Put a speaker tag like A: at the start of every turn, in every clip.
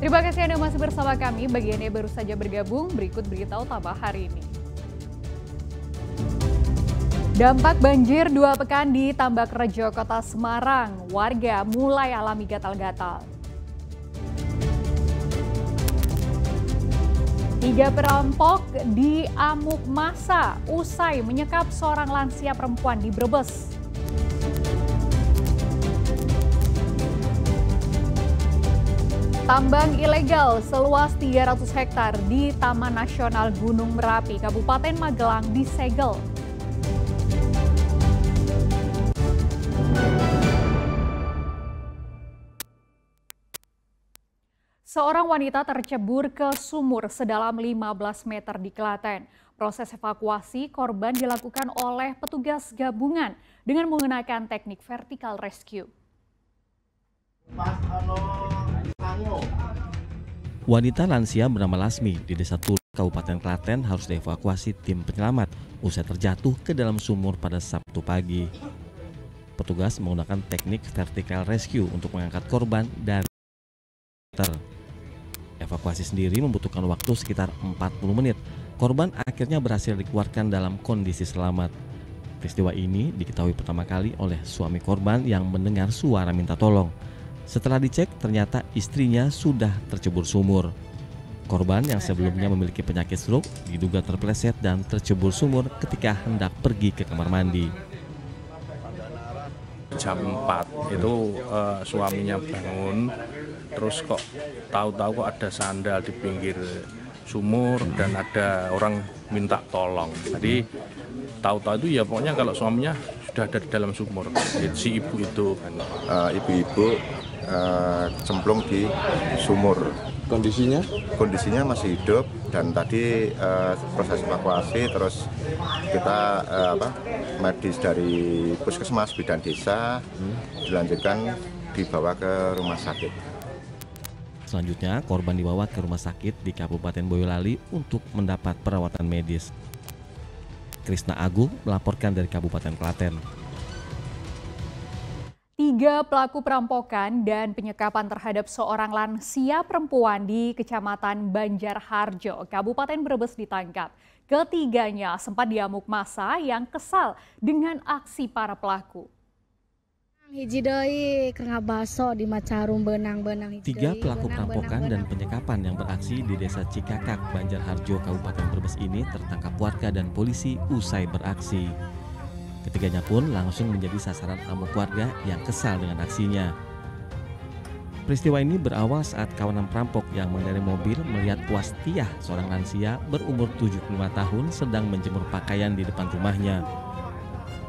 A: Terima kasih Anda masih bersama kami. Bagi Anda yang baru saja bergabung, berikut berita utama hari ini. Dampak banjir 2 pekan di Tambakrejo, Kota Semarang. Warga mulai alami gatal-gatal. 3 perampok diamuk massa usai menyekap seorang lansia perempuan di Brebes. Tambang ilegal seluas 300 hektar di Taman Nasional Gunung Merapi, Kabupaten Magelang disegel. Seorang wanita tercebur ke sumur sedalam 15 meter di Klaten. Proses evakuasi korban dilakukan oleh petugas gabungan dengan menggunakan teknik vertical rescue.
B: Wanita lansia bernama Lasmi di Desa Tulung, Kabupaten Klaten harus dievakuasi tim penyelamat usai terjatuh ke dalam sumur pada Sabtu pagi. Petugas menggunakan teknik vertical rescue untuk mengangkat korban dari meter. Evakuasi sendiri membutuhkan waktu sekitar 40 menit. Korban akhirnya berhasil dikeluarkan dalam kondisi selamat. Peristiwa ini diketahui pertama kali oleh suami korban yang mendengar suara minta tolong. Setelah dicek, ternyata istrinya sudah tercebur sumur. Korban yang sebelumnya memiliki penyakit stroke diduga terpeleset dan tercebur sumur ketika hendak pergi ke kamar mandi.
C: Jam 4 itu suaminya bangun, terus kok tahu-tahu kok ada sandal di pinggir sumur dan ada orang minta tolong. Jadi tahu-tahu itu ya pokoknya kalau suaminya sudah ada di dalam sumur, si ibu itu kan.
D: Ibu-ibu cemplung di sumur. Kondisinya masih hidup dan tadi proses evakuasi terus kita medis dari Puskesmas Bidan Desa dilanjutkan dibawa ke rumah sakit.
B: Selanjutnya korban dibawa ke rumah sakit di Kabupaten Boyolali untuk mendapat perawatan medis. Krisna Agung melaporkan dari Kabupaten Klaten.
A: 3 pelaku perampokan dan penyekapan terhadap seorang lansia perempuan di Kecamatan Banjarharjo, Kabupaten Brebes ditangkap. Ketiganya sempat diamuk massa yang kesal dengan aksi para pelaku.
E: 3
B: pelaku perampokan dan penyekapan yang beraksi di Desa Cikakak, Banjarharjo, Kabupaten Brebes ini tertangkap warga dan polisi usai beraksi. Ketiganya pun langsung menjadi sasaran amuk warga yang kesal dengan aksinya. Peristiwa ini berawal saat kawanan perampok yang mengendarai mobil melihat Puastiah, seorang lansia berumur 75 tahun sedang menjemur pakaian di depan rumahnya.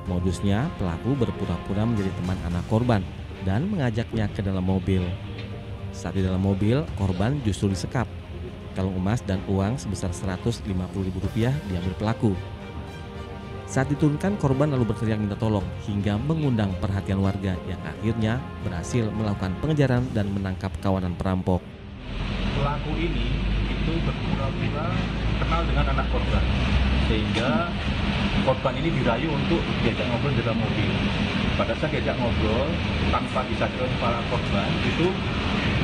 B: Modusnya, pelaku berpura-pura menjadi teman anak korban dan mengajaknya ke dalam mobil. Saat di dalam mobil, korban justru disekap. Kalung emas dan uang sebesar Rp150.000 diambil pelaku. Saat diturunkan, korban lalu berteriak minta tolong hingga mengundang perhatian warga yang akhirnya berhasil melakukan pengejaran dan menangkap kawanan perampok.
F: Pelaku ini itu berpura-pura kenal dengan anak korban, sehingga korban ini dirayu untuk diajak ngobrol di dalam mobil. Pada saat diajak ngobrol, tanpa disadari oleh para korban, itu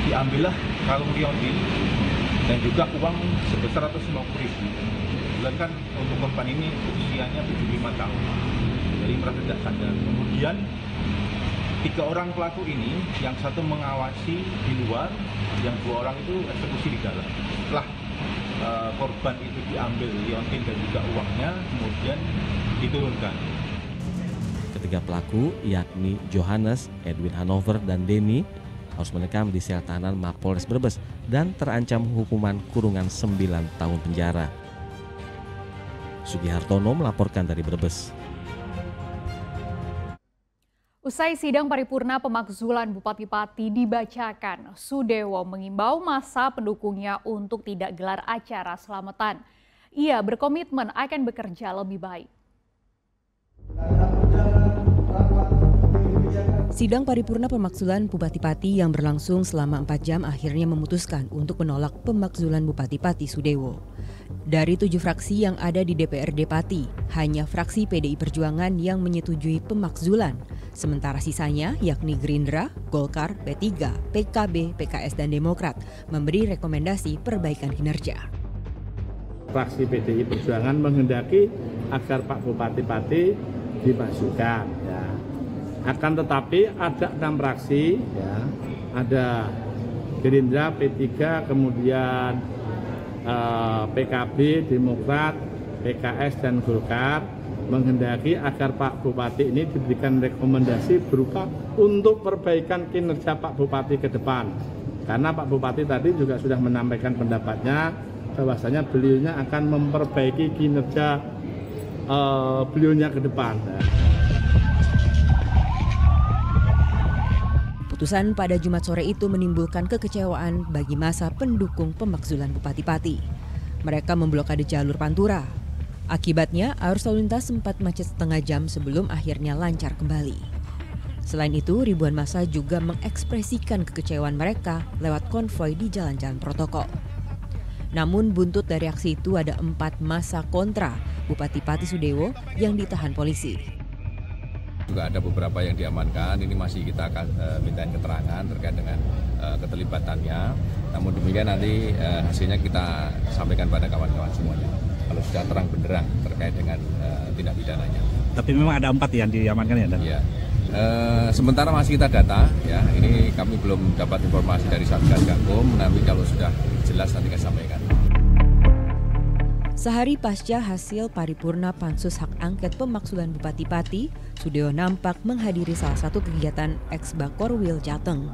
F: diambillah kalung liontin dan juga uang sebesar Rp150.000. Kan untuk korban ini usianya 75 tahun, jadi merasa tidak sadar. Kemudian 3 orang pelaku ini, yang satu mengawasi di luar, yang 2 orang itu eksekusi di dalam. Setelah korban itu diambil liontin dan juga uangnya, kemudian diturunkan.
B: Ketiga pelaku yakni Johannes, Edwin Hanover, dan Denny harus menekam di sel tahanan Mapolres Brebes dan terancam hukuman kurungan 9 tahun penjara. Sugihartono melaporkan dari Brebes.
A: Usai sidang paripurna pemakzulan Bupati Pati dibacakan, Sudewo mengimbau massa pendukungnya untuk tidak gelar acara selamatan. Ia berkomitmen akan bekerja lebih baik.
G: Sidang paripurna pemakzulan Bupati Pati yang berlangsung selama 4 jam akhirnya memutuskan untuk menolak pemakzulan Bupati Pati Sudewo. Dari 7 fraksi yang ada di DPRD Pati, hanya fraksi PDI Perjuangan yang menyetujui pemakzulan. Sementara sisanya, yakni Gerindra, Golkar, P3, PKB, PKS, dan Demokrat, memberi rekomendasi perbaikan kinerja.
E: Fraksi PDI Perjuangan menghendaki agar Pak Bupati Pati dimasukkan. Ya. Akan tetapi ada 6 fraksi, ya. Ada Gerindra, P3, kemudian PKB, Demokrat, PKS, dan Golkar menghendaki agar Pak Bupati ini diberikan rekomendasi berupa untuk perbaikan kinerja Pak Bupati ke depan. Karena Pak Bupati tadi juga sudah menyampaikan pendapatnya bahwasanya beliaunya akan memperbaiki kinerja beliaunya ke depan.
G: Putusan pada Jumat sore itu menimbulkan kekecewaan bagi masa pendukung pemakzulan Bupati Pati. Mereka memblokade jalur Pantura. Akibatnya, arus lalu lintas sempat macet setengah jam sebelum akhirnya lancar kembali. Selain itu, ribuan massa juga mengekspresikan kekecewaan mereka lewat konvoi di jalan-jalan protokol. Namun buntut dari aksi itu ada 4 massa kontra Bupati Pati Sudewo yang ditahan polisi.
H: Juga ada beberapa yang diamankan, ini masih kita akan minta keterangan terkait dengan keterlibatannya. Namun demikian nanti hasilnya kita sampaikan pada kawan-kawan semuanya. Kalau sudah terang benderang terkait dengan tindak pidananya.
I: Tapi memang ada 4 yang diamankan ya? Dan?
H: Ya. Sementara masih kita data, ya. Ini kami belum dapat informasi dari Satgas Gakum, tapi kalau sudah jelas nanti kita sampaikan.
G: Sehari pasca hasil paripurna Pansus Hak Angket Pemakzulan Bupati Pati, Sudewo nampak menghadiri salah satu kegiatan ex-Bakorwil Jateng.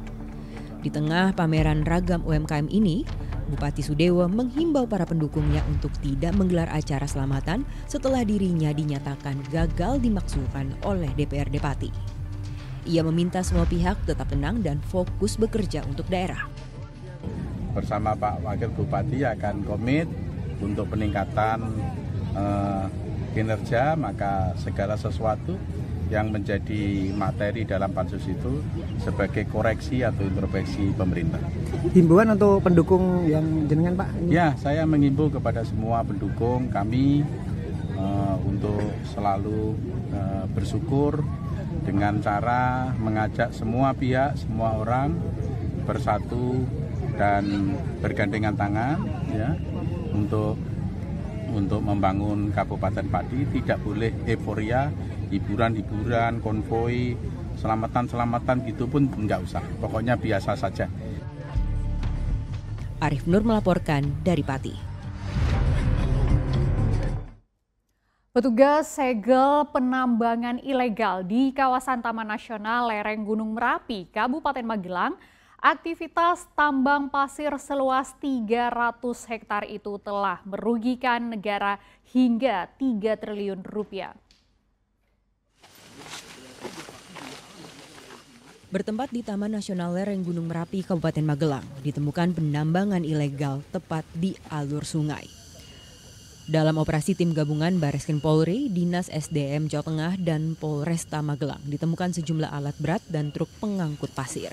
G: Di tengah pameran ragam UMKM ini, Bupati Sudewo menghimbau para pendukungnya untuk tidak menggelar acara selamatan setelah dirinya dinyatakan gagal dimakzulkan oleh DPRD Pati. Ia meminta semua pihak tetap tenang dan fokus bekerja untuk daerah.
J: Bersama Pak Wakil Bupati akan komit untuk peningkatan kinerja, maka segala sesuatu yang menjadi materi dalam pansus itu sebagai koreksi atau introspeksi pemerintah.
K: Himbauan untuk pendukung yang jenengan Pak?
J: Ya, saya menghimbau kepada semua pendukung kami untuk selalu bersyukur dengan cara mengajak semua pihak, semua orang bersatu dan bergandengan tangan, ya. Untuk membangun Kabupaten Pati. Tidak boleh euforia, hiburan-hiburan, konvoi, selamatan-selamatan gitu pun nggak usah. Pokoknya biasa saja.
G: Arif Nur melaporkan dari Pati.
A: Petugas segel penambangan ilegal di kawasan Taman Nasional Lereng Gunung Merapi, Kabupaten Magelang. Aktivitas tambang pasir seluas 300 hektar itu telah merugikan negara hingga 3 triliun rupiah.
G: Bertempat di Taman Nasional Lereng Gunung Merapi, Kabupaten Magelang, ditemukan penambangan ilegal tepat di alur sungai. Dalam operasi tim gabungan Bareskrim Polri, Dinas SDM Jawa Tengah, dan Polresta Magelang ditemukan sejumlah alat berat dan truk pengangkut pasir.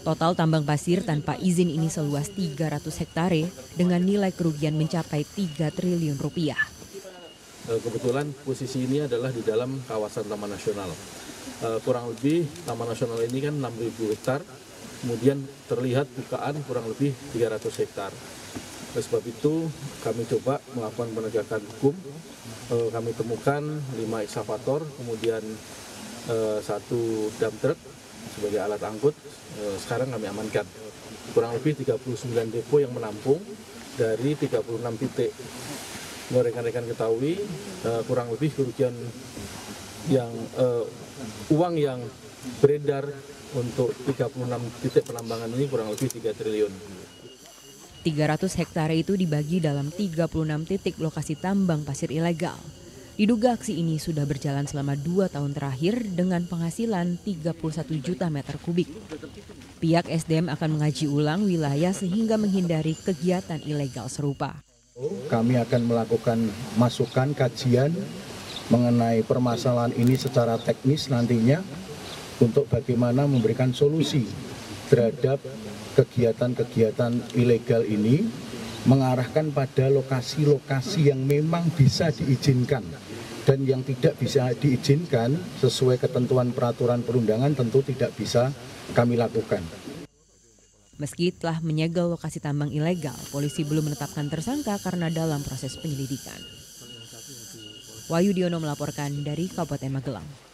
G: Total tambang pasir tanpa izin ini seluas 300 hektare dengan nilai kerugian mencapai 3 triliun rupiah.
L: Kebetulan posisi ini adalah di dalam kawasan Taman Nasional. Kurang lebih Taman Nasional ini kan 6.000 hektar, kemudian terlihat bukaan kurang lebih 300 hektar. Oleh sebab itu kami coba melakukan penegakan hukum. Kami temukan 5 ekskavator, kemudian 1 dump truck sebagai alat angkut. Sekarang kami amankan kurang lebih 39 depo yang menampung dari 36 titik. Rekan-rekan ketahui kurang lebih kerugian yang uang yang beredar untuk 36 titik penambangan ini kurang lebih 3 triliun.
G: 300 hektare itu dibagi dalam 36 titik lokasi tambang pasir ilegal. Diduga aksi ini sudah berjalan selama 2 tahun terakhir dengan penghasilan 31 juta meter kubik. Pihak SDM akan mengaji ulang wilayah sehingga menghindari kegiatan ilegal serupa.
M: Kami akan melakukan masukan kajian mengenai permasalahan ini secara teknis nantinya untuk bagaimana memberikan solusi terhadap kegiatan-kegiatan ilegal ini mengarahkan pada lokasi-lokasi yang memang bisa diizinkan dan yang tidak bisa diizinkan sesuai ketentuan peraturan perundangan tentu tidak bisa kami lakukan.
G: Meski telah menyegel lokasi tambang ilegal, polisi belum menetapkan tersangka karena dalam proses penyelidikan. Wahyu Diono melaporkan dari Kabupaten Magelang.